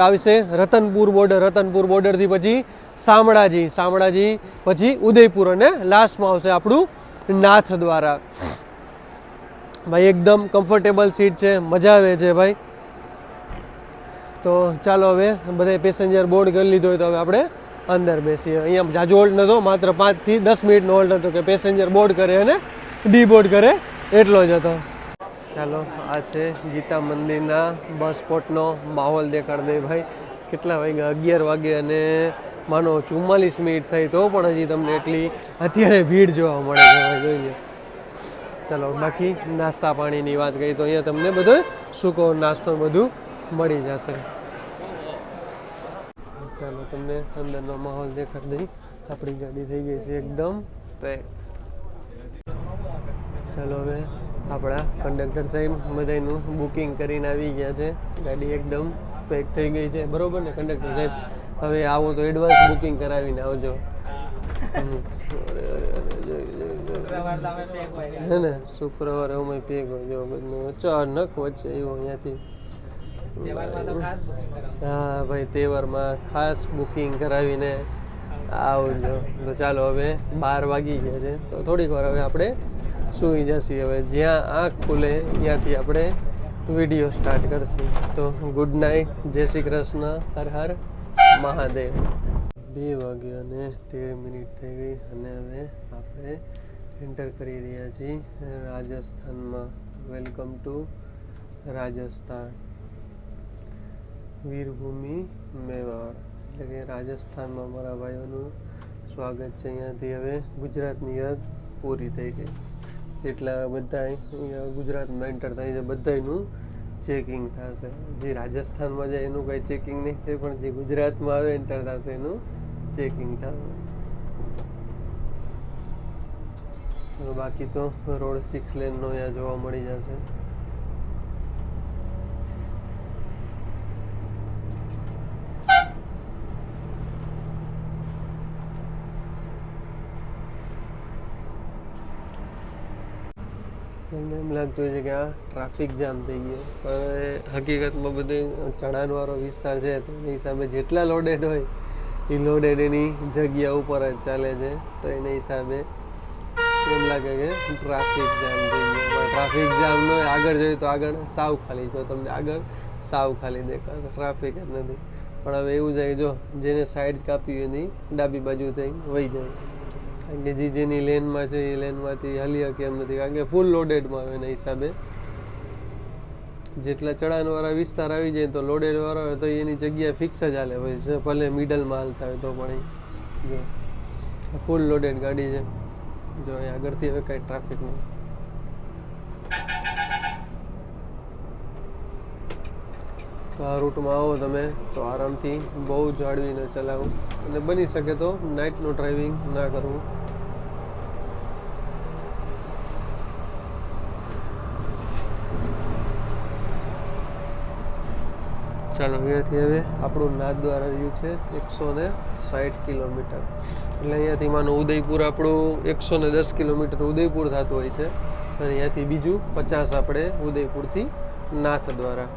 આવશે રતનપુર બોર્ડરથી પછી શામળાજી પછી ઉદયપુર અને લાસ્ટમાં આવશે આપણું નાથદ્વારા. ભાઈ એકદમ કમ્ફર્ટેબલ સીટ છે, મજા આવે છે ભાઈ. તો ચાલો હવે બધા પેસેન્જર બોર્ડ કરી લીધો હોય તો હવે આપણે અંદર બેસીએ. અહીંયા જાજો હોલ્ડ નહોતો, માત્ર 5 થી 10 મિનિટનો હોલ્ડ હતો, કે પેસેન્જર બોર્ડ કરે અને ડીબોર્ડ કરે એટલો જ હતો. ચાલો આ છે ગીતા મંદિરના બસ સ્પોટનો માહોલ દેખાડ દે ભાઈ. કેટલા વાગ્યા? 11 વાગે અને માનો 44 મિનિટ થઈ તો પણ હજી તમને એટલી અત્યારે ભીડ જોવા મળે છે ભાઈ, જોઈએ. ચાલો બાકી નાસ્તા પાણીની વાત કરી તો અહીંયા તમને બધો સૂકો નાસ્તો બધું મળી જશે. ચાલો તમને અંદરનો માહોલ દેખાડી દઈ. આપણી ગાડી થઈ ગઈ છે એકદમ પેક. ચાલો હવે આપણા કંડક્ટર સાહેબ બધાનું બુકિંગ કરીને આવી ગયા છે. ગાડી એકદમ પેક થઈ ગઈ છે, બરોબર ને કંડક્ટર સાહેબ? હવે આવો તો એડવાન્સ બુકિંગ કરાવીને આવજો. હે ને શુક્રવારે અમે પેક હોય જો બધું અચાનક વચ્ચે આવ્યો અહીંયાથી. હા ભાઈ, તહેવારમાં ખાસ બુકિંગ કરાવીને આવજો. તો ચાલો હવે 12 વાગી ગયા છે, તો થોડીક વાર હવે આપણે સૂઈ જશે. હવે જ્યાં આંખ ખુલે ત્યાંથી આપણે વિડીયો સ્ટાર્ટ કરશું. તો ગુડ નાઇટ, જય શ્રી કૃષ્ણ, હર હર મહાદેવ. 2 વાગ્યા અને 13 મિનિટ થઈ ગઈ અને હવે આપણે એન્ટર કરી રહ્યા છીએ રાજસ્થાનમાં. વેલકમ ટુ રાજસ્થાન, વીરભૂમિ મેવાડ, એટલે કે રાજસ્થાનમાં મારા ભાઈઓનું સ્વાગત છે. અહીંયાથી હવે ગુજરાતની યાદ પૂરી થઈ ગઈ. જેટલા બધા અહીંયા ગુજરાતમાં એન્ટર થાય છે બધાનું ચેકિંગ થશે. જે રાજસ્થાનમાં જાય એનું કંઈ ચેકિંગ નહીં થાય, પણ જે ગુજરાતમાં આવે એન્ટર થશે એનું ચેકિંગ થશે. બાકી તો રોડ 6 લેનનો અહીંયા જોવા મળી જશે. તમને એમ લાગતું હોય છે કે આ ટ્રાફિક જામ થઈ ગયો, પણ હકીકતમાં બધે ચઢાણવાળો વિસ્તાર છે, તો એના હિસાબે જેટલા લોડેડ હોય એ લોડેડ એની જગ્યા ઉપર જ ચાલે છે. તો એના હિસાબે એમ લાગે કે ટ્રાફિક જામ થઈ ગયો, પણ ટ્રાફિક જામ ન હોય. આગળ જોઈએ તો આગળ સાવ ખાલી, જો તમને આગળ સાવ ખાલી દેખાશે, ટ્રાફિક જ નથી. પણ હવે એવું જાય, જો જેને સાઈડ કાપી હોય એની ડાબી બાજુ થઈ વહી જાય, કારણ કે જેની લેનમાં છે એ લેનમાંથી હાલી શકે એમ નથી, કારણ કે ફૂલ લોડેડમાં આવે. એના હિસાબે જેટલા ચઢાણવાળા વિસ્તાર આવી જાય તો લોડેડવાળા હોય તો એની જગ્યા ફિક્સ જ હાલે હોય છે, ભલે મિડલમાં હાલતા હોય તો પણ. જો ફૂલ લોડેડ ગાડી છે. જો અહીંયા આગળથી હવે કાંઈ ટ્રાફિક નહીં. તો આ રૂટમાં આવો તમે તો આરામથી બહુ જાળવીને ચલાવો, અને બની શકે તો નાઇટનું ડ્રાઇવિંગ ના કરવું. ચાલો, અહીંયાથી હવે આપણું નાથદ્વારા રહ્યું છે 160 કિલોમીટર. એટલે અહીંયાથી માનો ઉદયપુર આપણું 110 કિલોમીટર ઉદયપુર થતું હોય છે, અને અહીંયાથી બીજું 50 આપણે ઉદયપુરથી નાથદ્વારા.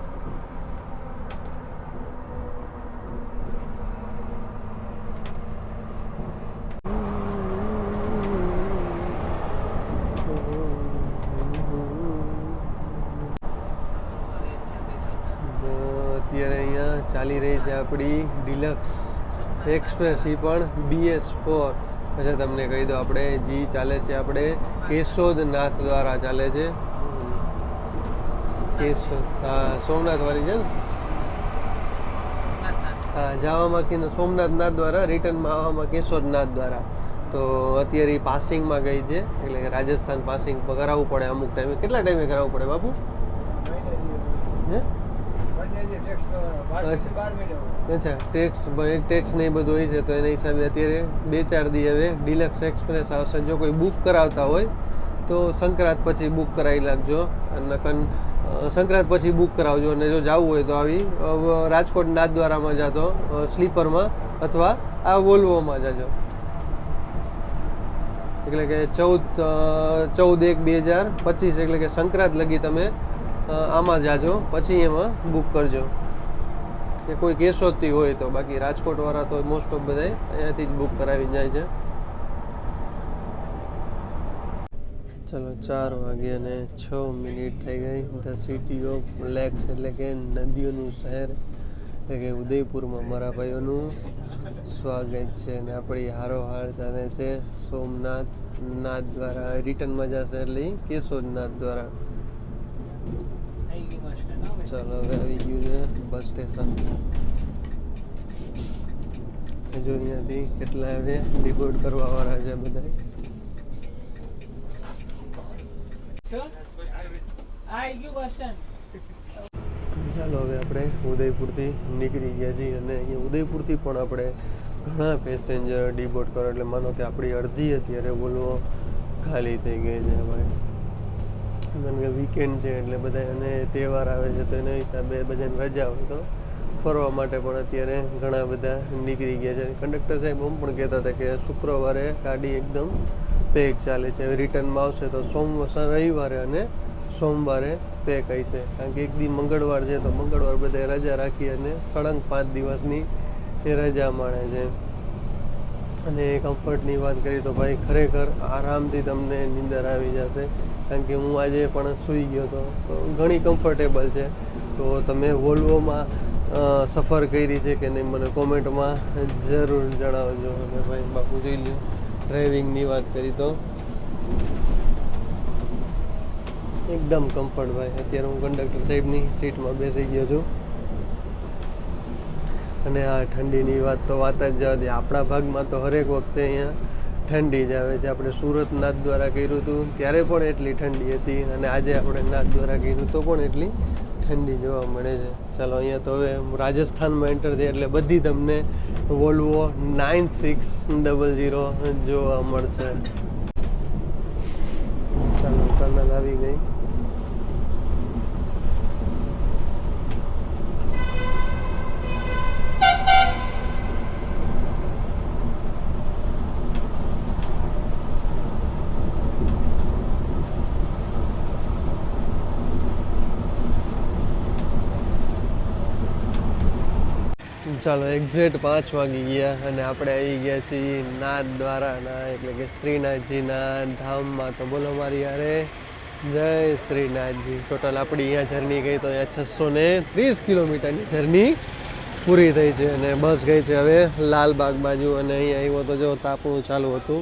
અત્યારે અહીંયા ચાલી રહી છે આપણી ડિલક્સ એક્સપ્રેસ, એ પણ BS4. અચ્છા, તમને કહી દો આપણે જી ચાલે છે આપણે કેશોદ નાથ દ્વારા ચાલે છે. કેશોદ સોમનાથ વાળી છે ને? હા, જવામાં સોમનાથ નાથ દ્વારા, રિટર્નમાં આવવામાં કેશોદ નાથ દ્વારા. તો અત્યારે એ પાસિંગમાં ગઈ છે, એટલે કે રાજસ્થાન પાસિંગ કરાવવું પડે અમુક ટાઈમે. કેટલા ટાઈમે કરાવવું પડે બાપુ? હે? અચ્છા, ટેક્સ ને એ બધું હોય છે, તો એના હિસાબે અત્યારે 2-4 દી હવે ડિલક્સ એક્સપ્રેસ આવશે. જો કોઈ બુક કરાવતા હોય તો સંક્રાંત પછી બુક કરાવી લાગજો, નકન સંક્રાંત પછી બુક કરાવજો. અને જો જવું હોય તો આવી રાજકોટ નાથદ્વારામાં જાતો સ્લીપરમાં, અથવા આ વોલ્વોમાં જાજો. એટલે કે 14/1/2025 એટલે કે સંક્રાંત લગી તમે આમાં જાજો, પછી એમાં બુક કરજો. કે કોઈ કેશોદથી હોય તો. બાકી રાજકોટવાળા તો મોસ્ટ ઓફ બધા અહીંયાથી જ બુક કરાવી જાય છે. ચલો, 4:06 થઈ ગઈ. ધ સિટી ઓફ લેક્સ એટલે કે નદીઓનું શહેર, એટલે કે ઉદયપુરમાં મારા ભાઈઓનું સ્વાગત છે. અને આપણી હારોહાર ચાલે છે સોમનાથ નાથ દ્વારા. રિટર્નમાં જશે એટલે કેશોદ નાથ દ્વારા. ચાલો, હવે આવી ગયું છે બસ સ્ટેશન. જો અહીંયાથી કેટલા હવે ડિપોર્ટ કરવા વાળા છે બધા. ચાલો, હવે આપણે ઉદયપુરથી નીકળી ગયા છીએ, અને અહીંયા ઉદયપુરથી પણ આપણે ઘણા પેસેન્જર ડિપોર્ટ કરો. એટલે માનો કે આપણી અડધી અત્યારે બોલવો ખાલી થઈ ગઈ છે ભાઈ. કારણ કે વીકેન્ડ છે એટલે બધા અને તહેવાર આવે છે, તો એના હિસાબે બધાને રજા હોય તો ફરવા માટે પણ અત્યારે ઘણા બધા નીકળી ગયા છે. કંડક્ટર સાહેબ એમ પણ કહેતા હતા કે શુક્રવારે ગાડી એકદમ પેક ચાલે છે. હવે રિટર્નમાં આવશે તો રવિવારે અને સોમવારે પેક હશે. કારણ કે એક દી મંગળવાર છે, તો મંગળવાર બધા રજા રાખી અને સળંગ 5 દિવસની એ રજા માણે છે. અને કમ્ફર્ટની વાત કરીએ તો ભાઈ ખરેખર આરામથી તમને નીંદર આવી જશે. કારણ કે હું આજે પણ સૂઈ ગયો હતો, તો ઘણી કમ્ફર્ટેબલ છે. તો તમે વોલ્વોમાં સફર કરી છે કે નહીં મને કોમેન્ટમાં જરૂર જણાવજો. અને ભાઈ બાપુ જોઈ લ્યો, ડ્રાઇવિંગની વાત કરી તો એકદમ કમ્ફર્ટ ભાઈ. અત્યારે હું કંડક્ટર સાહેબની સીટમાં બેસી ગયો છું. અને આ ઠંડીની વાત તો વાત જ જવા દે. આપણા ભાગમાં તો હરેક વખતે અહીંયા ઠંડી જ આવે છે. આપણે સુરત નાથ દ્વારા કર્યું હતું ત્યારે પણ એટલી ઠંડી હતી, અને આજે આપણે નાથ દ્વારા કર્યું તો પણ એટલી ઠંડી જોવા મળે છે. ચાલો, અહીંયા તો હવે રાજસ્થાનમાં એન્ટર થઈ એટલે બધી તમને વોલ્વો 9600 જોવા મળશે. ચાલો, ટનલ આવી ગઈ. ચાલો, એક્ઝેક્ટ 5 વાગી ગયા અને આપણે આવી ગયા છીએ નાથ દ્વારાના એટલે કે શ્રીનાથજીના ધામમાં. તો બોલો મારી યારે જય શ્રીનાથજી. ટોટલ આપણી અહીંયા જર્ની ગઈ તો અહીંયા 630 કિલોમીટરની જર્ની પૂરી થઈ છે. અને બસ ગઈ છે હવે લાલબાગ બાજુ. અને અહીંયા આવ્યો તો જો તાપણું ચાલુ હતું,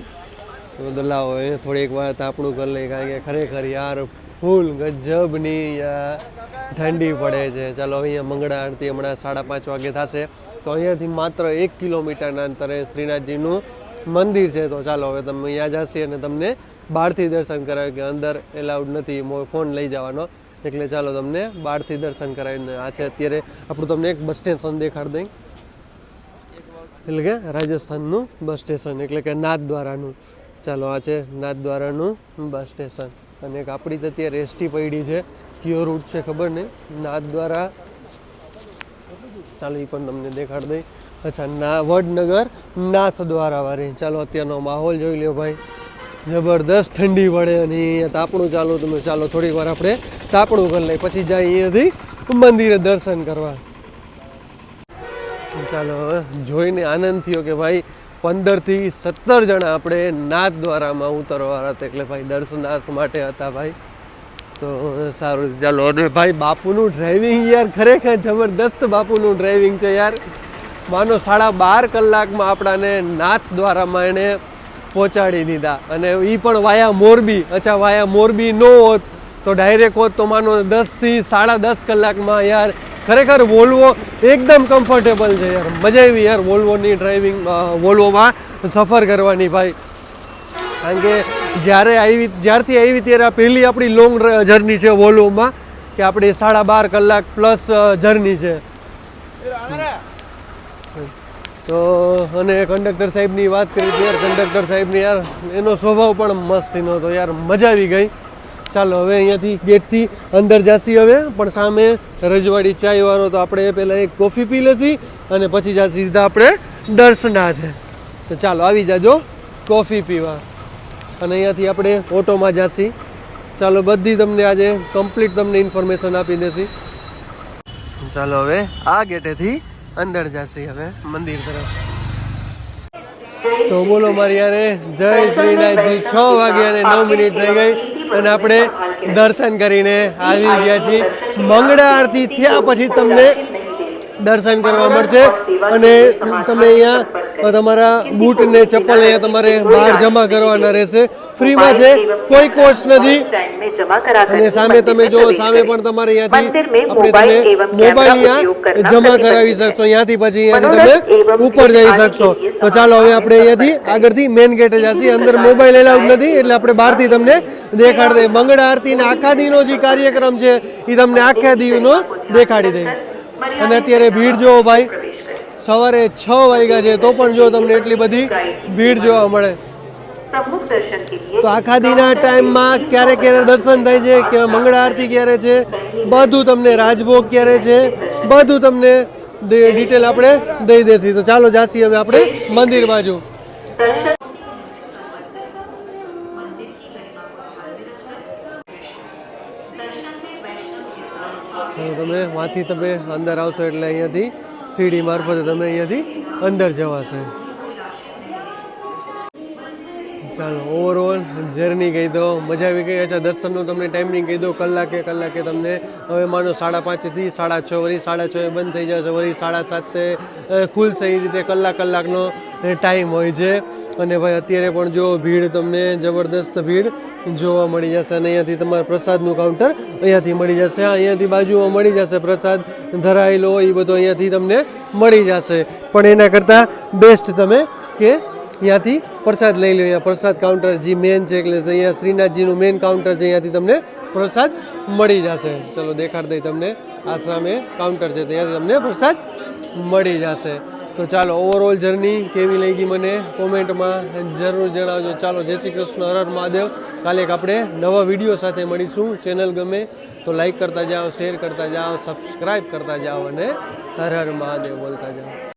તો લાવો થોડીક વાર તાપણું કરી લઈ. કારણ કે ખરેખર યાર ફૂલ ગજબની ઠંડી પડે છે. ચાલો, અહીંયા મંગળા આરતી હમણાં 5:30 વાગે થશે. તો અહીંયાથી માત્ર 1 કિલોમીટરના અંતરે શ્રીનાથજીનું મંદિર છે. તો ચાલો હવે તમે અહીંયા જશે અને તમને બહારથી દર્શન કરાવે કે અંદર એલાઉડ નથી ફોન લઈ જવાનો, એટલે ચાલો તમને બહારથી દર્શન કરાવીને આ છે અત્યારે આપણું તમને એક બસ સ્ટેશન દેખાડી દઈ, એટલે કે રાજસ્થાનનું બસ સ્ટેશન એટલે કે નાથદ્વારાનું. ચાલો આ છે નાથદ્વારાનું બસ સ્ટેશન અને એક આપણી તો અત્યારે એસટી પડી છે, કયો રૂટ છે ખબર નહીં, નાથદ્વારા. ચાલો એ પણ તમને દેખાડી દઈ. અચ્છા વડનગર નાથદ્વારા વાળી. ચાલો અત્યારનો માહોલ જોઈ લ્યો ભાઈ, જબરદસ્ત ઠંડી પડે અને અહીંયા તાપણું ચાલુ. તમે ચાલો થોડીક વાર આપણે તાપણું કરી લઈએ પછી જાય અહીંયાથી મંદિરે દર્શન કરવા. ચાલો હવે જોઈને આનંદ થયો કે ભાઈ 15 થી 17 જણા આપણે નાથદ્વારામાં ઉતરવાના હતા, એટલે ભાઈ દર્શનાર્થ માટે હતા ભાઈ. તો સારું ચાલો. અને ભાઈ બાપુનું ડ્રાઇવિંગ યાર ખરેખર જબરદસ્ત બાપુનું ડ્રાઇવિંગ છે યાર. માનો 12.5 કલાકમાં આપણાને નાથદ્વારામાં એણે પહોંચાડી દીધા અને એ પણ વાયા મોરબી. અચ્છા વાયા મોરબી ન હોત તો ડાયરેક્ટ હોત તો માનો 10 થી 10.5 કલાકમાં યાર. ખરેખર વોલ્વો એકદમ કમ્ફર્ટેબલ છે યાર, મજા આવી યાર વોલ્વોની ડ્રાઇવિંગ, વોલ્વોમાં સફર કરવાની ભાઈ. કારણ કે જ્યારથી આવી ત્યારે આ પહેલી આપણી લોંગ જર્ની છે વોલ્વોમાં, કે આપણી 12.5 કલાક પ્લસ જર્ની છે. તો અને કંડક્ટર સાહેબની વાત કરી તો યાર કંડક્ટર સાહેબની યાર એનો સ્વભાવ પણ મસ્ત નહોતો યાર, મજા આવી ગઈ. ચાલો હવે અહીંયાથી ગેટથી અંદર જાસી હવે, પણ સામે રજવાડી ચાયવાળો તો આપણે પહેલાં એક કોફી પી લેશી અને પછી જાસી સીધા આપણે દર્શનાર્થ. તો ચાલો આવી જાજો કોફી પીવા. અને અહીંયાથી આપણે ઓટોમાં જાસી. ચાલો બધી તમને આજે કમ્પ્લીટ તમને ઇન્ફોર્મેશન આપી દેશી. ચાલો હવે આ ગેટેથી અંદર જાસી હવે મંદિર તરફ. તો બોલો મારી યારે જય શ્રીનાથજી. 6 વાગ્યા અને 9 મિનિટ થઈ ગઈ અને આપણે દર્શન કરીને આવી ગયા છીએ. મંગળા આરતી થયા પછી તમને દર્શન કરવા મળશે અને તમે અહીંયા તમારા બૂટ ને ચપ્પલ અહીંયા તમારે બહાર જમા કરવાના રહેશે, ફ્રીમાં છે, કોઈ કોસ્ટ નથી. અને સામે તમે જો સામે પણ તમારે અહીંયાથી આપણે તમે મોબાઈલ અહીંયા જમા કરાવી શકશો, અહીંયાથી પછી અહીંયાથી તમે ઉપર જઈ શકશો. તો ચાલો હવે આપણે અહીંયાથી આગળથી મેઇન ગેટે જઈએ. અંદર મોબાઈલ એલાઉડ નથી એટલે આપણે બહારથી તમને દેખાડી દઈએ. મંગળા આરતીના આખા દીનો જે કાર્યક્રમ છે એ તમને આખા દીનો દેખાડી દઈએ. અને અત્યારે ભીડ જોવો ભાઈ, સવારે 6 વાગ્યા છે તો પણ જો તમને એટલી બધી ભીડ જોવા મળે. તો આખા દીના ટાઈમમાં ક્યારે ક્યારે દર્શન થાય છે, કે મંગળા આરતી ક્યારે છે, બધું તમને રાજભોગ ક્યારે છે, બધું તમને ડિટેલ આપણે દઈ દેશી. તો ચાલો જાસી હવે આપણે મંદિર બાજુ. તમે વાંથી તમે અંદર આવશો એટલે અહીંયાથી સીડી મારફતે તમે અહીંયાથી અંદર જવાશે. ચાલો ઓવરઓલ જર્ની કહી દો, મજા આવી ગઈ. અચ્છા દર્શનનો તમને ટાઈમિંગ કહી દો, કલાકે તમને હવે માનો 5:30 થી 6:30, વળી 6:30 બંધ થઈ જશે, વળી 7:30 ખુલશે. એ રીતે કલાકનો ટાઈમ હોય છે. અને ભાઈ અત્યારે પણ જો ભીડ તમને જબરદસ્ત ભીડ જોવા મળી જશે. અને અહીંયાથી તમારે પ્રસાદનું કાઉન્ટર અહીંયાથી મળી જશે. અહીંયાથી બાજુમાં મળી જશે પ્રસાદ ધરાયેલો હોય એ બધો અહીંયાથી તમને મળી જશે. પણ એના કરતાં બેસ્ટ તમે કે અહીંયાથી પ્રસાદ લઈ લો. અહીંયા પ્રસાદ કાઉન્ટર જે મેન છે, એટલે અહીંયા શ્રીનાથજીનું મેન કાઉન્ટર છે, અહીંયાથી તમને પ્રસાદ મળી જશે. ચલો દેખાડ દઈ તમને, આ સામે કાઉન્ટર છે, ત્યાંથી તમને પ્રસાદ મળી જશે. તો ચાલો ઓવરઓલ જર્ની કેવી લાગી મને કોમેન્ટમાં જરૂર જણાવજો. ચાલો જય શ્રી કૃષ્ણ, હર હર મહાદેવ. કાલે આપણે નવા વિડીયો સાથે મળીશું. ચેનલ ગમે તો લાઈક કરતા જાઓ, શેર કરતા જાઓ, સબસ્ક્રાઈબ કરતા જાઓ અને હર હર મહાદેવ બોલતા જાઓ.